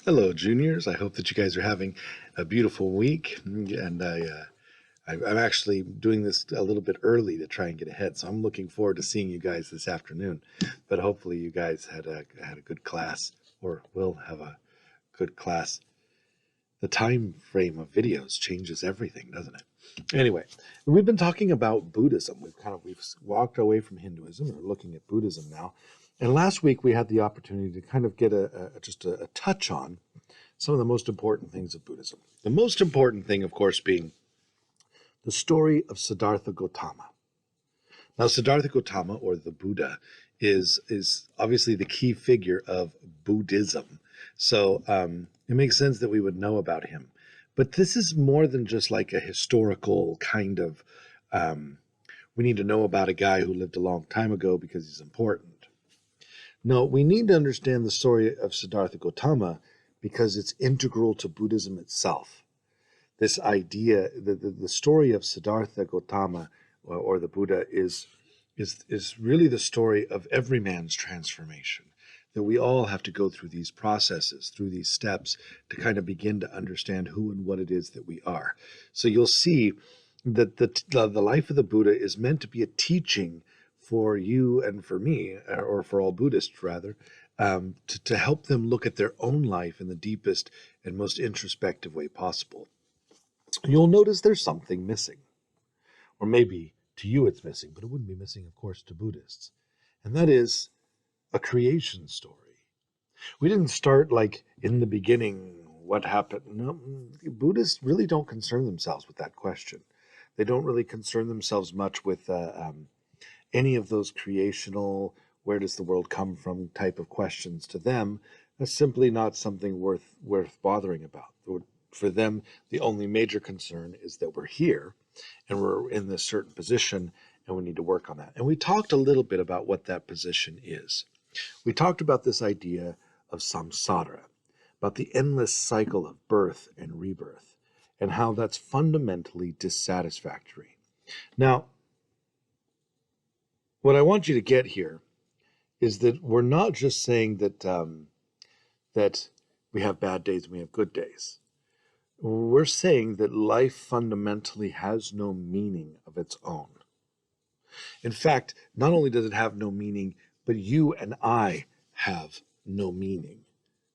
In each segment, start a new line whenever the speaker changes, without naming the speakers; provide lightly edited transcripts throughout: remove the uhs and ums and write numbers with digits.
Hello, juniors. I hope that you guys are having a beautiful week. And I'm actually doing this a little bit early to try and get ahead. So I'm looking forward to seeing you guys this afternoon. But hopefully you guys had a good class or will have a good class. The time frame of videos changes everything, doesn't it? Anyway, we've been talking about Buddhism. We've walked away from Hinduism and we're looking at Buddhism now. And last week we had the opportunity to kind of get a touch on some of the most important things of Buddhism. The most important thing, of course, being the story of Siddhartha Gautama. Now, Siddhartha Gautama, or the Buddha, is obviously the key figure of Buddhism. So it makes sense that we would know about him. But this is more than just like a historical kind of, we need to know about a guy who lived a long time ago because he's important. No, we need to understand the story of Siddhartha Gautama because it's integral to Buddhism itself. This idea, the story of Siddhartha Gautama or the Buddha is really the story of every man's transformation. That we all have to go through these processes, through these steps to kind of begin to understand who and what it is that we are. So you'll see that the life of the Buddha is meant to be a teaching for you and for me, or for all Buddhists rather, to help them look at their own life in the deepest and most introspective way possible. You'll notice there's something missing. Or maybe to you it's missing, but it wouldn't be missing, of course, to Buddhists. And that is a creation story. We didn't start like in the beginning, what happened? No, Buddhists really don't concern themselves with that question. They don't really concern themselves much with any of those creational, where does the world come from type of questions. To them, that's simply not something worth bothering about. For them, the only major concern is that we're here and we're in this certain position and we need to work on that. And we talked a little bit about what that position is. We talked about this idea of samsara, about the endless cycle of birth and rebirth, and how that's fundamentally dissatisfactory. Now, what I want you to get here is that we're not just saying that that we have bad days and we have good days. We're saying that life fundamentally has no meaning of its own. In fact, not only does it have no meaning, but you and I have no meaning.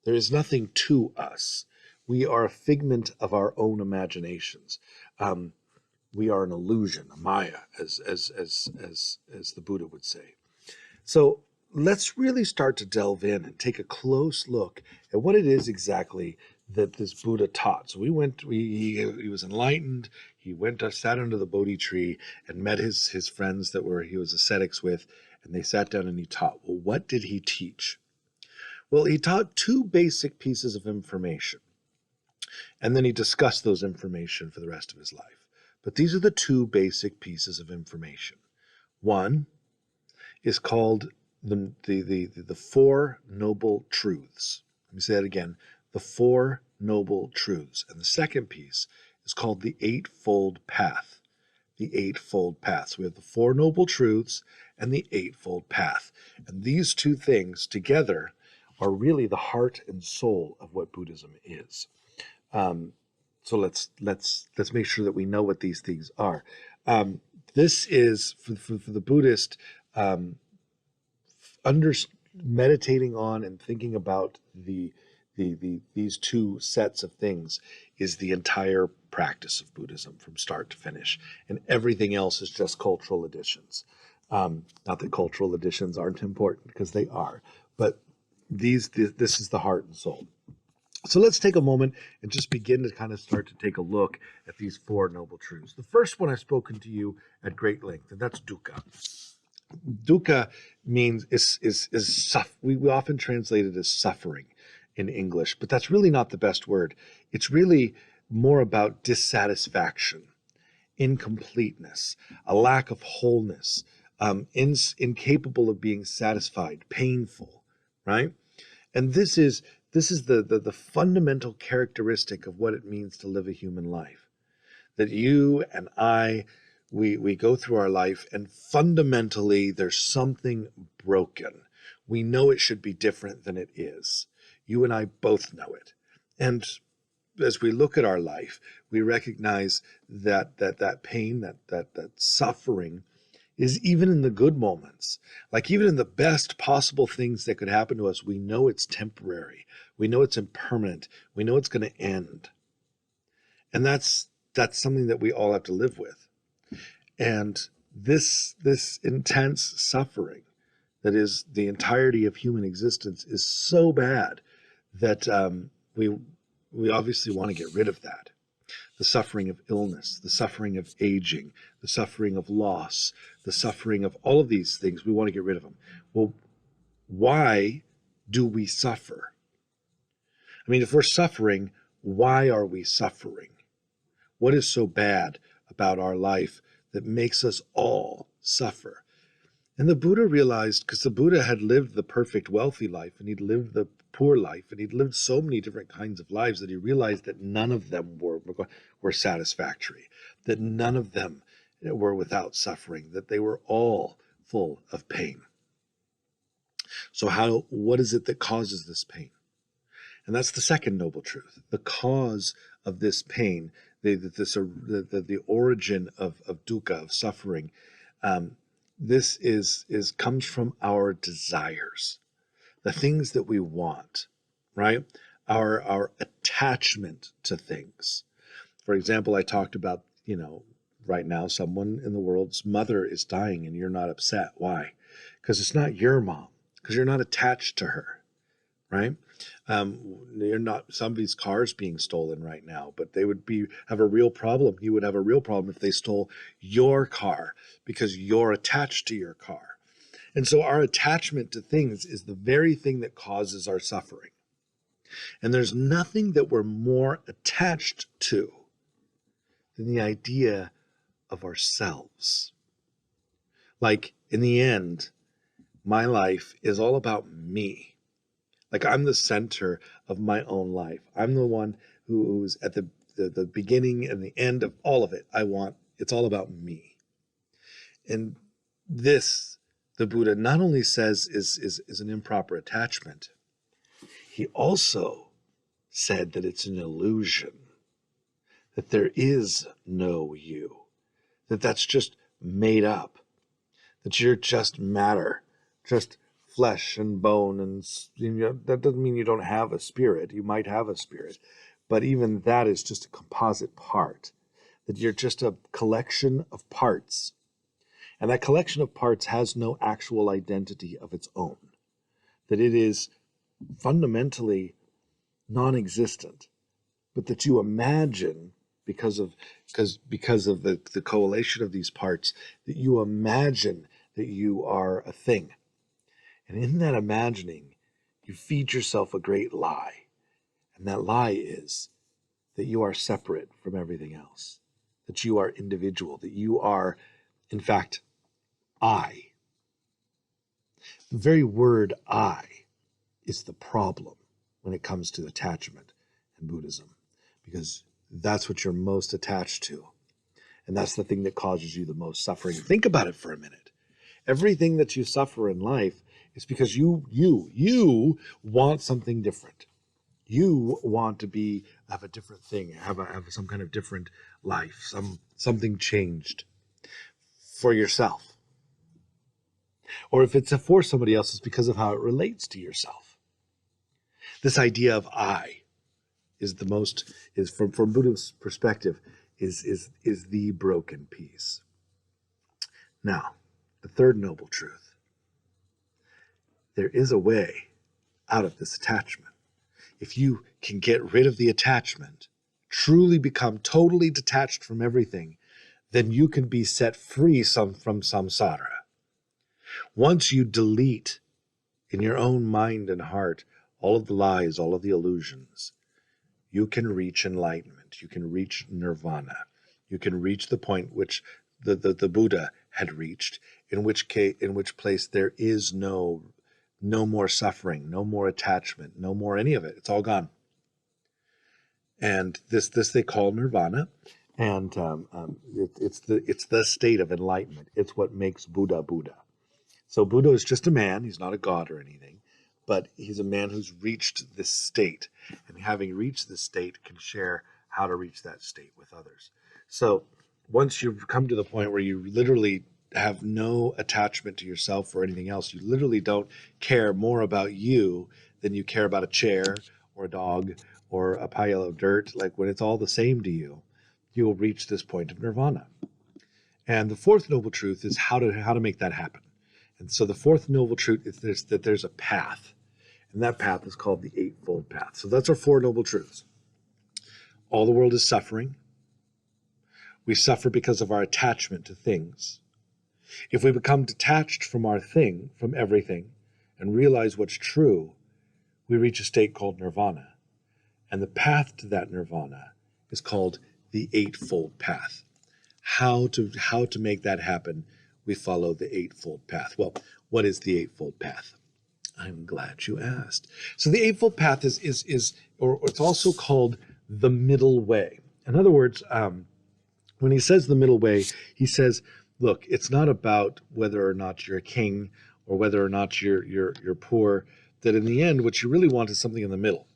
There is nothing to us. We are a figment of our own imaginations. We are an illusion, a maya, as the Buddha would say. So let's really start to delve in and take a close look at what it is exactly that this Buddha taught. So he was enlightened. He sat under the Bodhi tree and met his friends he was ascetics with, and they sat down and he taught. Well, what did he teach? Well, he taught two basic pieces of information, and then he discussed those information for the rest of his life. But these are the two basic pieces of information. One is called the Four Noble Truths. Let me say that again. The Four Noble Truths. And the second piece is called the Eightfold Path. The Eightfold Path. So we have the Four Noble Truths and the Eightfold Path. And these two things together are really the heart and soul of what Buddhism is. So let's make sure that we know what these things are. This is for the Buddhist, meditating on and thinking about these two sets of things is the entire practice of Buddhism from start to finish, and everything else is just cultural additions. Not that cultural additions aren't important, because they are, but this is the heart and soul. So let's take a moment and just begin to kind of start to take a look at these four noble truths. The first one I've spoken to you at great length, and that's dukkha. Dukkha means we often translate it as suffering in English, but that's really not the best word. It's really more about dissatisfaction, incompleteness, a lack of wholeness, incapable of being satisfied, painful, right? And this is the fundamental characteristic of what it means to live a human life. That you and I, we go through our life and fundamentally there's something broken. We know it should be different than it is. You and I both know it. And as we look at our life, we recognize that pain, that suffering is even in the good moments. Like even in the best possible things that could happen to us, we know it's temporary. We know it's impermanent. We know it's going to end. And that's something that we all have to live with. And this intense suffering that is the entirety of human existence is so bad that we obviously want to get rid of that. The suffering of illness, the suffering of aging, the suffering of loss, the suffering of all of these things, we want to get rid of them. Well, why do we suffer? I mean, if we're suffering, why are we suffering? What is so bad about our life that makes us all suffer? And the Buddha realized, because the Buddha had lived the perfect wealthy life, and he'd lived the poor life, and he'd lived so many different kinds of lives, that he realized that none of them were satisfactory, that none of them were without suffering, that they were all full of pain. So what is it that causes this pain? And that's the second noble truth. The cause of this pain, the origin of dukkha, of suffering, this comes from our desires, the things that we want, right? Our attachment to things. For example, I talked about, right now, someone in the world's mother is dying and you're not upset. Why? Because it's not your mom, because you're not attached to her, right? You're not, somebody's car's being stolen right now, but they would have a real problem. You would have a real problem if they stole your car, because you're attached to your car. And so our attachment to things is the very thing that causes our suffering. And there's nothing that we're more attached to than the idea of ourselves. Like, in the end, my life is all about me. Like, I'm the center of my own life. I'm the one who's at the beginning and the end of all of it. It's all about me. And this, the Buddha not only says is an improper attachment, he also said that it's an illusion, that there is no you, that that's just made up, that you're just matter, just flesh and bone, and that doesn't mean you don't have a spirit. You might have a spirit, but even that is just a composite part, that you're just a collection of parts. And that collection of parts has no actual identity of its own, that it is fundamentally non-existent, but that you imagine, because of the correlation of these parts, that you imagine that you are a thing. And in that imagining, you feed yourself a great lie. And that lie is that you are separate from everything else, that you are individual, that you are, in fact, I. The very word I is the problem when it comes to attachment in Buddhism, because that's what you're most attached to. And that's the thing that causes you the most suffering. Think about it for a minute. Everything that you suffer in life is because you want something different. You want to have a different thing, have some kind of different life, something changed for yourself. Or if it's for somebody else, it's because of how it relates to yourself. This idea of I is from Buddha's perspective, is the broken piece. Now, the third noble truth. There is a way out of this attachment. If you can get rid of the attachment, truly become totally detached from everything, then you can be set free from samsara. Once you delete in your own mind and heart all of the lies, all of the illusions, you can reach enlightenment. You can reach nirvana. You can reach the point which the Buddha had reached, in which place there is no more suffering, no more attachment, no more any of it. It's all gone. And this they call nirvana, and it's the state of enlightenment. It's what makes Buddha Buddha. So Buddha is just a man. He's not a god or anything. but he's a man who's reached this state, and having reached this state can share how to reach that state with others. So once you've come to the point where you literally have no attachment to yourself or anything else, you literally don't care more about you than you care about a chair or a dog or a pile of dirt, like when it's all the same to you, you will reach this point of nirvana. And the fourth noble truth is how to make that happen. And so the fourth noble truth is that there's a path, and that path is called the Eightfold Path. So that's our four noble truths. All the world is suffering. We suffer because of our attachment to things. If we become detached from our thing, from everything, and realize what's true, we reach a state called nirvana. And the path to that nirvana is called the Eightfold Path. How to make that happen? We follow the Eightfold Path. Well, what is the Eightfold Path? I'm glad you asked. So the Eightfold Path is or it's also called the middle way. In other words, when he says the middle way, he says, look, it's not about whether or not you're a king or whether or not you're poor. That in the end, what you really want is something in the middle.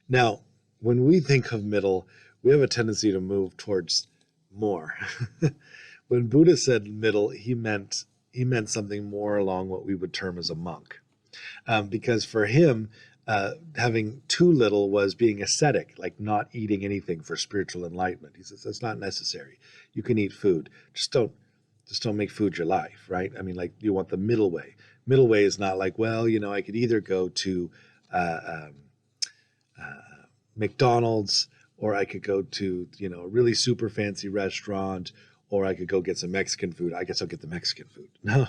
Now, when we think of middle, we have a tendency to move towards more. When Buddha said middle, he meant something more along what we would term as a monk, because for him, having too little was being ascetic, like not eating anything for spiritual enlightenment. He says that's not necessary. You can eat food, just don't make food your life, right? I mean, like you want the middle way. Middle way is not like, well, I could either go to McDonald's, or I could go to a really super fancy restaurant, or I could go get some Mexican food. I guess I'll get the Mexican food. No,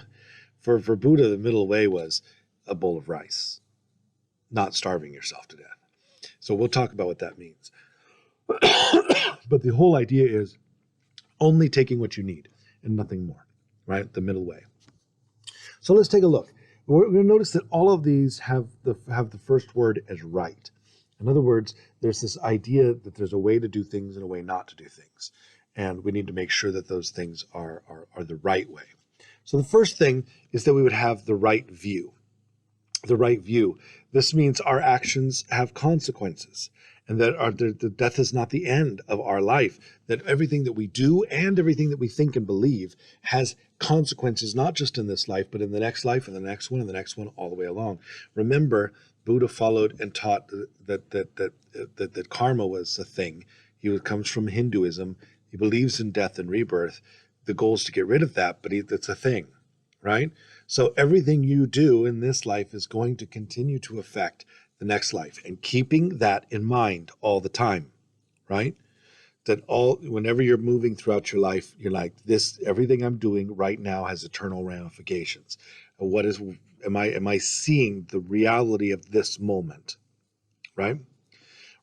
for Buddha, the middle way was a bowl of rice, not starving yourself to death. So we'll talk about what that means. But the whole idea is only taking what you need and nothing more, right? The middle way. So let's take a look. We're going to notice that all of these have the first word as right. In other words, there's this idea that there's a way to do things and a way not to do things. And we need to make sure that those things are the right way. So the first thing is that we would have the right view. The right view. This means our actions have consequences, and that the death is not the end of our life, that everything that we do and everything that we think and believe has consequences, not just in this life, but in the next life and the next one and the next one, all the way along. Remember, Buddha followed and taught that karma was a thing. He comes from Hinduism. He believes in death and rebirth. The goal is to get rid of that, but it's a thing, right? So everything you do in this life is going to continue to affect the next life, and keeping that in mind all the time, right? That whenever you're moving throughout your life, you're like, everything I'm doing right now has eternal ramifications. Am I seeing the reality of this moment, right?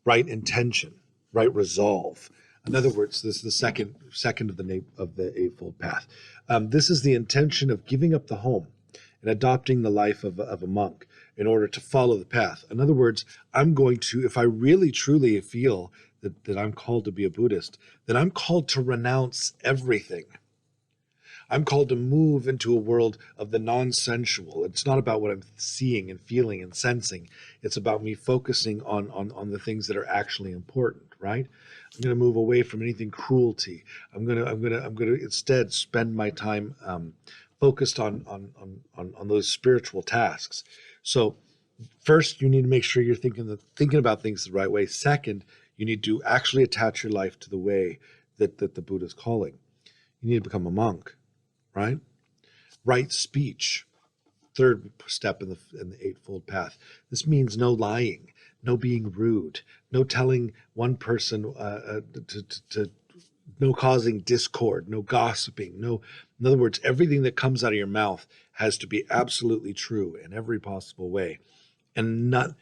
Right intention, right resolve. In other words, this is the second of the Eightfold Path. This is the intention of giving up the home and adopting the life of a monk in order to follow the path. In other words, I'm going to, if I really truly feel that I'm called to be a Buddhist, then I'm called to renounce everything. I'm called to move into a world of the non-sensual. It's not about what I'm seeing and feeling and sensing. It's about me focusing on the things that are actually important, right? I'm going to move away from anything cruelty. I'm going to instead spend my time focused on those spiritual tasks. So first, you need to make sure you're thinking about things the right way. Second, you need to actually attach your life to the way that the Buddha is calling. You need to become a monk, right? Right speech. Third step in the Eightfold Path. This means no lying, no being rude, no telling one person no causing discord, no gossiping, no. In other words, everything that comes out of your mouth has to be absolutely true in every possible way, and not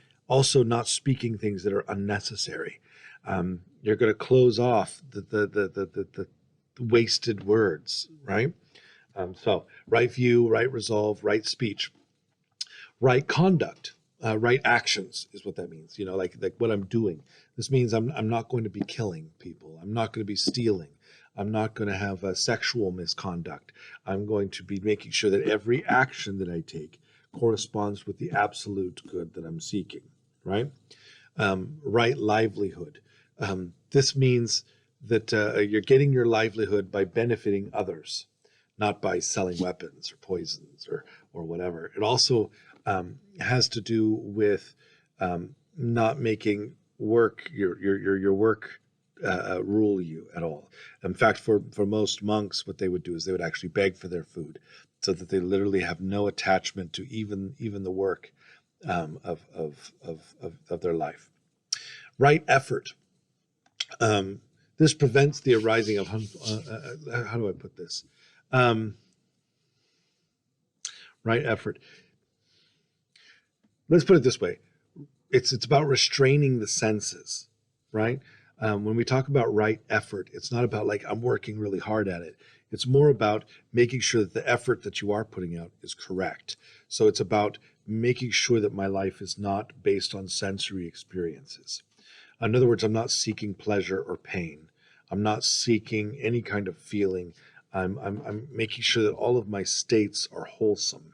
speaking things that are unnecessary. You're going to close off the wasted words, right? So right view, right resolve, right speech, right conduct, right actions is what that means. Like what I'm doing. This means I'm not going to be killing people. I'm not going to be stealing. I'm not going to have a sexual misconduct. I'm going to be making sure that every action that I take corresponds with the absolute good that I'm seeking, right? Right livelihood. This means that you're getting your livelihood by benefiting others, not by selling weapons or poisons or whatever. It also has to do with not making work your work rule you at all. In fact, for most monks, what they would do is they would actually beg for their food, so that they literally have no attachment to even the work of their life. Right effort. This prevents the arising of, how do I put this? Right effort. Let's put it this way. It's about restraining the senses, right? When we talk about right effort, it's not about like, I'm working really hard at it. It's more about making sure that the effort that you are putting out is correct. So it's about making sure that my life is not based on sensory experiences. In other words, I'm not seeking pleasure or pain. I'm not seeking any kind of feeling. I'm making sure that all of my states are wholesome.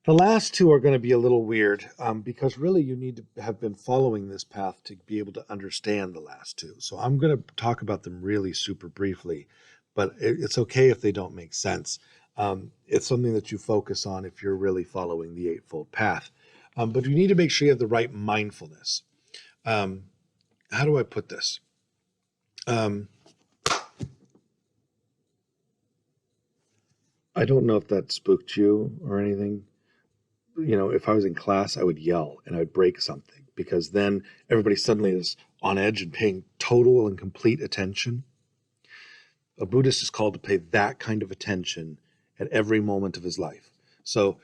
The last two are going to be a little weird because really you need to have been following this path to be able to understand the last two. So I'm going to talk about them really super briefly, but it's okay if they don't make sense. It's something that you focus on if you're really following the Eightfold Path. But you need to make sure you have the right mindfulness. How do I put this? I don't know if that spooked you or anything. You know, if I was in class, I would yell and I would break something, because then everybody suddenly is on edge and paying total and complete attention. A Buddhist is called to pay that kind of attention at every moment of his life. So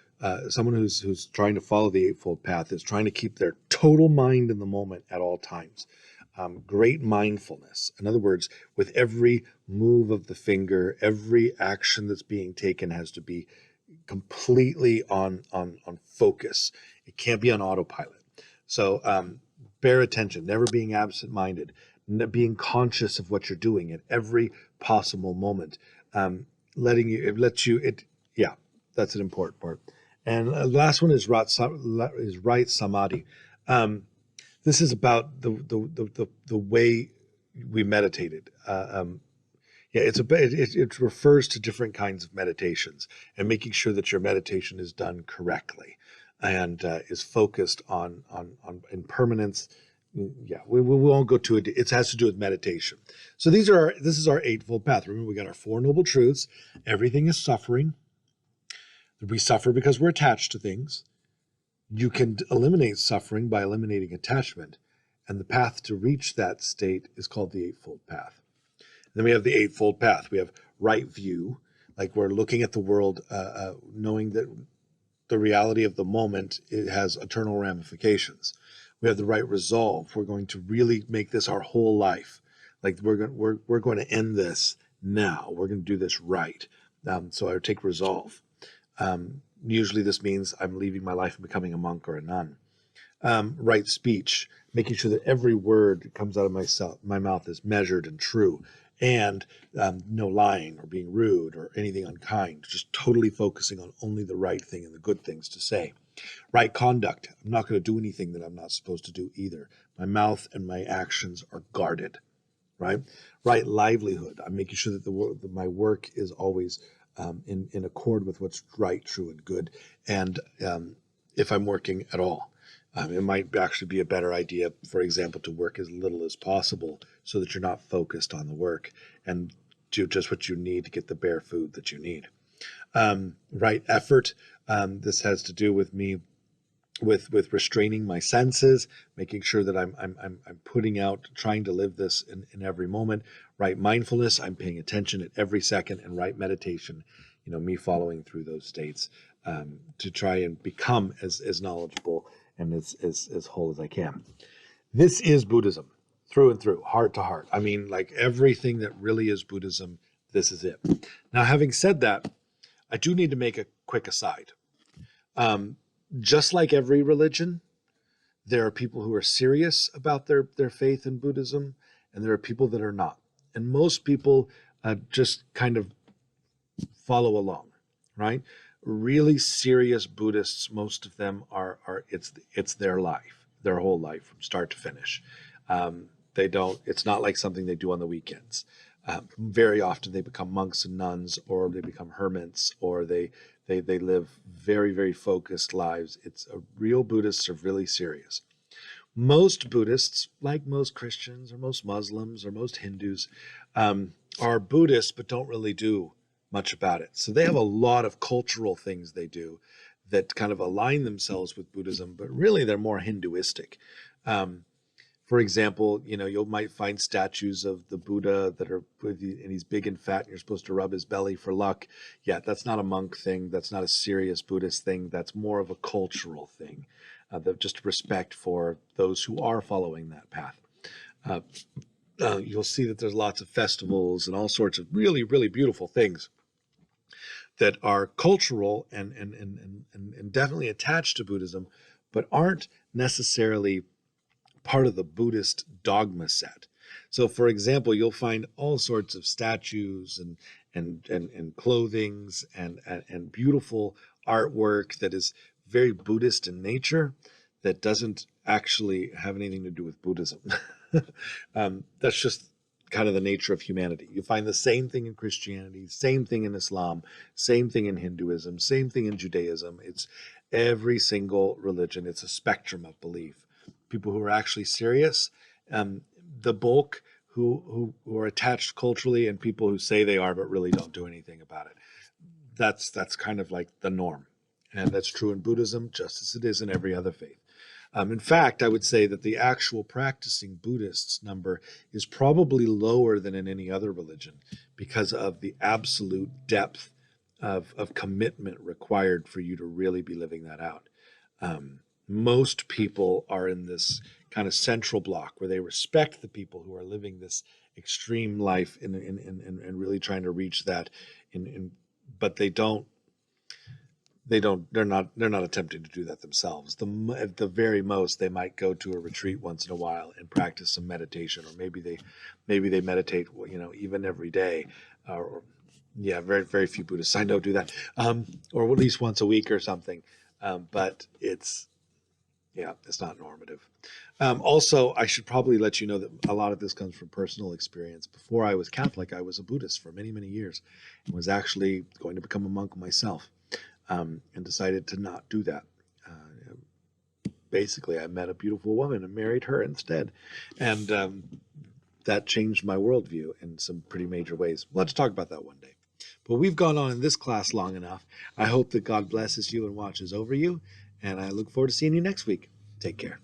someone who's trying to follow the Eightfold Path is trying to keep their total mind in the moment at all times. Great mindfulness. In other words, with every move of the finger, every action that's being taken has to be completely on focus. It can't be on autopilot. So bear attention, never being absent-minded, being conscious of what you're doing at every possible moment. Yeah, that's an important part. And the last one is right samadhi. This is about the way we meditated. Yeah, it refers to different kinds of meditations and making sure that your meditation is done correctly and is focused on impermanence. Yeah, we won't go to it. It has to do with meditation. So this is our Eightfold Path. Remember, we got our Four Noble Truths. Everything is suffering. We suffer because we're attached to things. You can eliminate suffering by eliminating attachment. And the path to reach that state is called the Eightfold Path. Then we have the Eightfold Path. We have right view, like we're looking at the world, knowing that the reality of the moment, it has eternal ramifications. We have the right resolve. We're going to really make this our whole life. Like we're going to end this now. We're going to do this right. So I take resolve. Usually this means I'm leaving my life and becoming a monk or a nun. Right speech, making sure that every word that comes out of my mouth is measured and true. And no lying or being rude or anything unkind, just totally focusing on only the right thing and the good things to say. Right conduct. I'm not going to do anything that I'm not supposed to do either. My mouth and my actions are guarded, right? Right livelihood. I'm making sure that my work is always in accord with what's right, true, and good. And if I'm working at all. It might actually be a better idea, for example, to work as little as possible so that you're not focused on the work and do just what you need to get the bare food that you need. Right effort. This has to do with me with restraining my senses, making sure that I'm putting out, trying to live this in every moment. Right mindfulness. I'm paying attention at every second. And right meditation. Me following through those states to try and become as knowledgeable and as whole as I can. This is Buddhism, through and through, heart to heart. I mean, like everything that really is Buddhism, this is it. Now, having said that, I do need to make a quick aside. Just like every religion, there are people who are serious about their faith in Buddhism, and there are people that are not. And most people just kind of follow along, right? Really serious Buddhists, most of them it's their life, their whole life from start to finish. They don't, it's not like something they do on the weekends. Very often they become monks and nuns, or they become hermits, or they live very, very focused lives. It's a real Buddhists are really serious. Most Buddhists, like most Christians or most Muslims or most Hindus, are Buddhists but don't really do much about it. So they have a lot of cultural things they do that kind of align themselves with Buddhism, but really they're more Hinduistic. For example, you might find statues of the Buddha that are, and he's big and fat, and you're supposed to rub his belly for luck. Yeah, that's not a monk thing. That's not a serious Buddhist thing. That's more of a cultural thing, just respect for those who are following that path. You'll see that there's lots of festivals and all sorts of really, really beautiful things that are cultural and definitely attached to Buddhism, but aren't necessarily part of the Buddhist dogma set. So, for example, you'll find all sorts of statues and clothings and beautiful artwork that is very Buddhist in nature, that doesn't actually have anything to do with Buddhism. That's just kind of the nature of humanity. You find the same thing in Christianity, same thing in Islam, same thing in Hinduism, same thing in Judaism. It's every single religion. It's a spectrum of belief. People who are actually serious, the bulk who are attached culturally, and people who say they are but really don't do anything about it. That's kind of like the norm. And that's true in Buddhism just as it is in every other faith. In fact, I would say that the actual practicing Buddhists number is probably lower than in any other religion because of the absolute depth of commitment required for you to really be living that out. Most people are in this kind of central block where they respect the people who are living this extreme life and really trying to reach that, but they're not attempting to do that themselves. At the very most, they might go to a retreat once in a while and practice some meditation, or maybe they meditate, even every day, or yeah, very, very few Buddhists I know do that, or at least once a week or something. But it's not normative. Also, I should probably let you know that a lot of this comes from personal experience. Before I was Catholic, I was a Buddhist for many, many years, and was actually going to become a monk myself. And decided to not do that. Basically, I met a beautiful woman and married her instead. And that changed my worldview in some pretty major ways. We'll have to talk about that one day. But we've gone on in this class long enough. I hope that God blesses you and watches over you. And I look forward to seeing you next week. Take care.